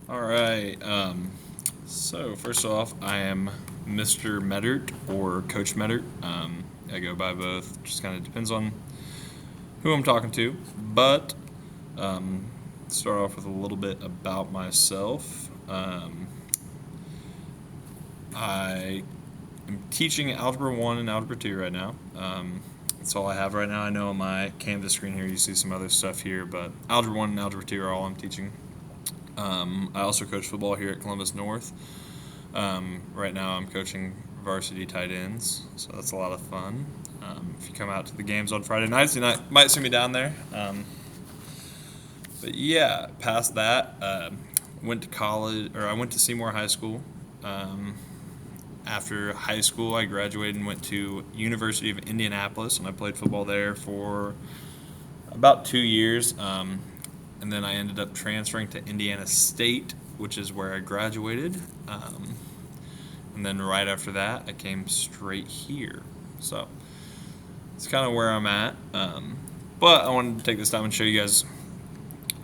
All right. So first off, I am Mr. Mettert or Coach Mettert. I go by both. Just kind of depends on who I'm talking to. But start off with a little bit about myself. I am teaching Algebra 1 and Algebra 2 right now. That's all I have right now. I know on my Canvas screen here you see some other stuff here, but Algebra 1 and Algebra 2 are all I'm teaching. I also coach football here at Columbus North. Right now I'm coaching varsity tight ends, so that's a lot of fun. If you come out to the games on Friday nights, you might see me down there. But yeah, past that, went to college, or I went to Seymour High School. After high school, I graduated and went to University of Indianapolis, and I played football there for about 2 years. And then I ended up transferring to Indiana State, which is where I graduated. And then right after that, I came straight here. So it's kind of where I'm at. But I wanted to take this time and show you guys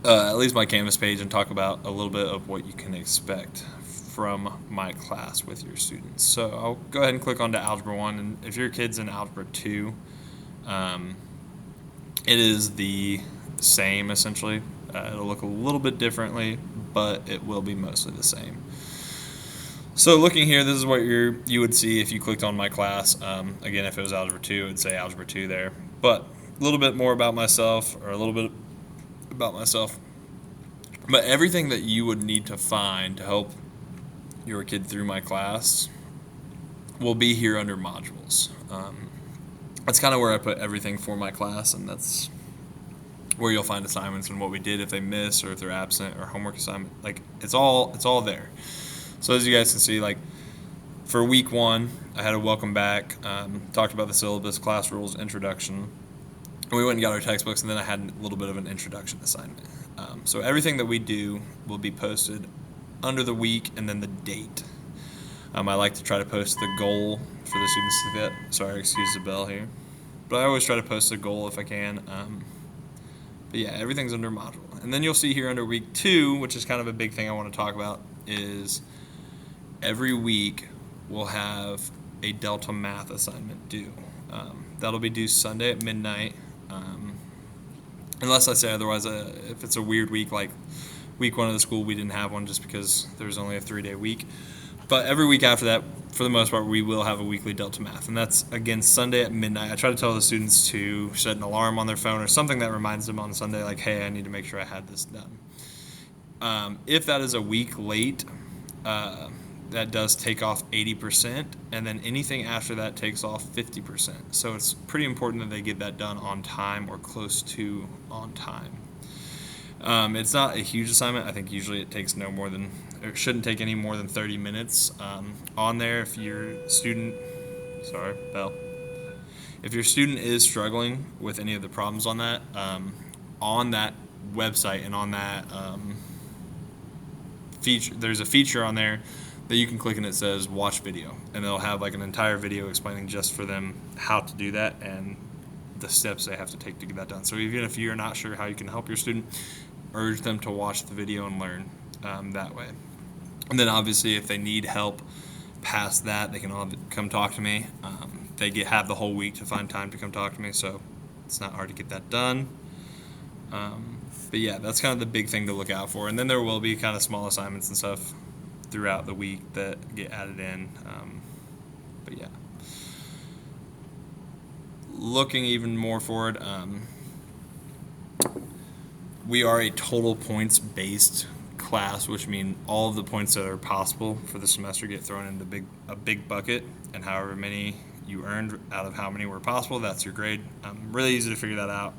at least my Canvas page and talk about a little bit of what you can expect from my class with your students. So I'll go ahead and click on to Algebra 1. And if your kid's in Algebra 2, it is the same essentially. It'll look a little bit differently, but it will be mostly the same. So looking here, this is what you would see if you clicked on my class. Again, if it was Algebra 2, it would say Algebra 2 there. But a little bit more about myself, or a little bit about myself. But everything that you would need to find to help your kid through my class will be here under modules. That's kind of where I put everything for my class, and that's where you'll find assignments and what we did if they miss or if they're absent or homework assignment. Like it's all there. So as you guys can see, like for week 1, I had a welcome back, talked about the syllabus, class rules, introduction. And we went and got our textbooks, and then I had a little bit of an introduction assignment. So everything that we do will be posted under the week and then the date. I like to try to post the goal for the students to get. Sorry, excuse the bell here. But I always try to post the goal if I can. But yeah, everything's under module. And then you'll see here under week 2, which is kind of a big thing I want to talk about, is every week we'll have a Delta Math assignment due. That'll be due Sunday at midnight. Unless I say otherwise, if it's a weird week, like week 1 of the school, we didn't have one just because there was only a 3-day week. But every week after that, for the most part, we will have a weekly Delta Math. And that's, again, Sunday at midnight. I try to tell the students to set an alarm on their phone or something that reminds them on Sunday, like, hey, I need to make sure I had this done. If that is a week late, that does take off 80%, and then anything after that takes off 50%. So it's pretty important that they get that done on time or close to on time. It's not a huge assignment. I think usually it takes no more than, or it shouldn't take any more than 30 minutes. On there, if your student, if your student is struggling with any of the problems on that website and on that feature, there's a feature on there that you can click and it says watch video, and they'll have like an entire video explaining just for them how to do that and the steps they have to take to get that done. So even if you're not sure how you can help your student, urge them to watch the video and learn that way. And then obviously if they need help past that, they can all come talk to me. They have the whole week to find time to come talk to me, so it's not hard to get that done. But yeah, that's kind of the big thing to look out for. And then there will be kind of small assignments and stuff throughout the week that get added in. But yeah. Looking even more forward, we are a total points based class, which means all of the points that are possible for the semester get thrown into a big bucket, and however many you earned out of how many were possible, that's your grade. Really easy to figure that out,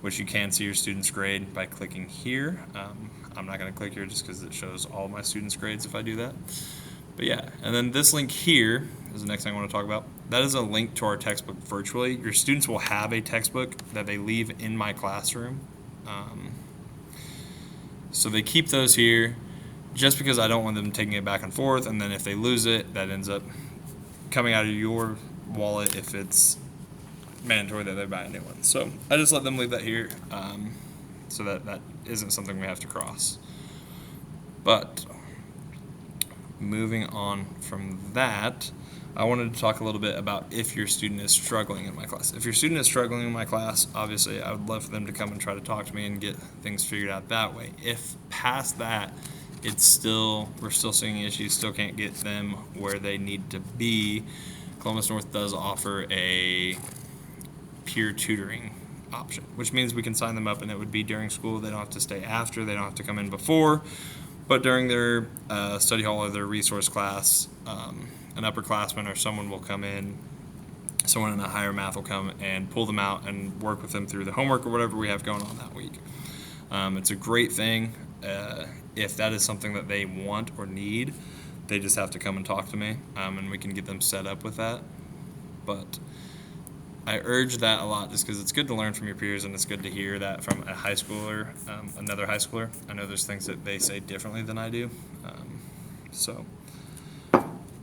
which you can see your student's grade by clicking here. I'm not going to click here just because it shows all my students' grades if I do that. But yeah, and then this link here is the next thing I want to talk about. That is a link to our textbook virtually. Your students will have a textbook that they leave in my classroom. So they keep those here just because I don't want them taking it back and forth, and then if they lose it, that ends up coming out of your wallet if it's mandatory that they buy a new one. So I just let them leave that here so that isn't something we have to cross. But moving on from that, I wanted to talk a little bit about if your student is struggling in my class. If your student is struggling in my class, obviously I would love for them to come and try to talk to me and get things figured out that way. If past that, we're still seeing issues, still can't get them where they need to be, Columbus North does offer a peer tutoring option, which means we can sign them up and it would be during school. They don't have to stay after, they don't have to come in before, but during their study hall or their resource class, an upperclassman or someone will come in, someone in a higher math will come and pull them out and work with them through the homework or whatever we have going on that week. It's a great thing. If that is something that they want or need, they just have to come and talk to me, and we can get them set up with that. But I urge that a lot just because it's good to learn from your peers and it's good to hear that from a high schooler, another high schooler. I know there's things that they say differently than I do.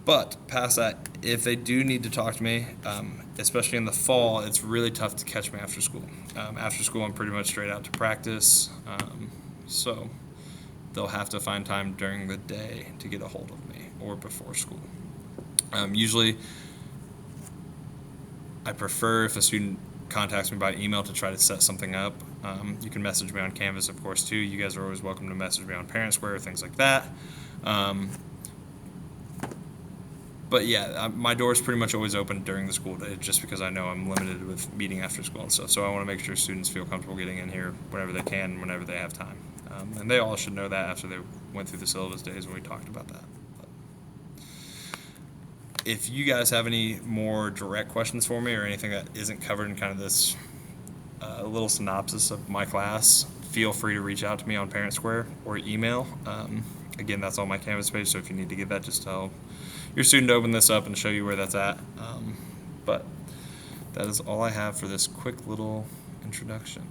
But past that, if they do need to talk to me, especially in the fall, it's really tough to catch me after school. After school, I'm pretty much straight out to practice. So they'll have to find time during the day to get a hold of me or before school. Usually, I prefer if a student contacts me by email to try to set something up. You can message me on Canvas, of course, too. You guys are always welcome to message me on Parent Square, things like that. But yeah, my door is pretty much always open during the school day just because I know I'm limited with meeting after school and stuff. So I want to make sure students feel comfortable getting in here whenever they can, whenever they have time. And they all should know that after they went through the syllabus days when we talked about that. But if you guys have any more direct questions for me or anything that isn't covered in kind of this little synopsis of my class, feel free to reach out to me on Parent Square or email. Again, that's on my Canvas page, so if you need to get that, just tell your student to open this up and show you where that's at. But that is all I have for this quick little introduction.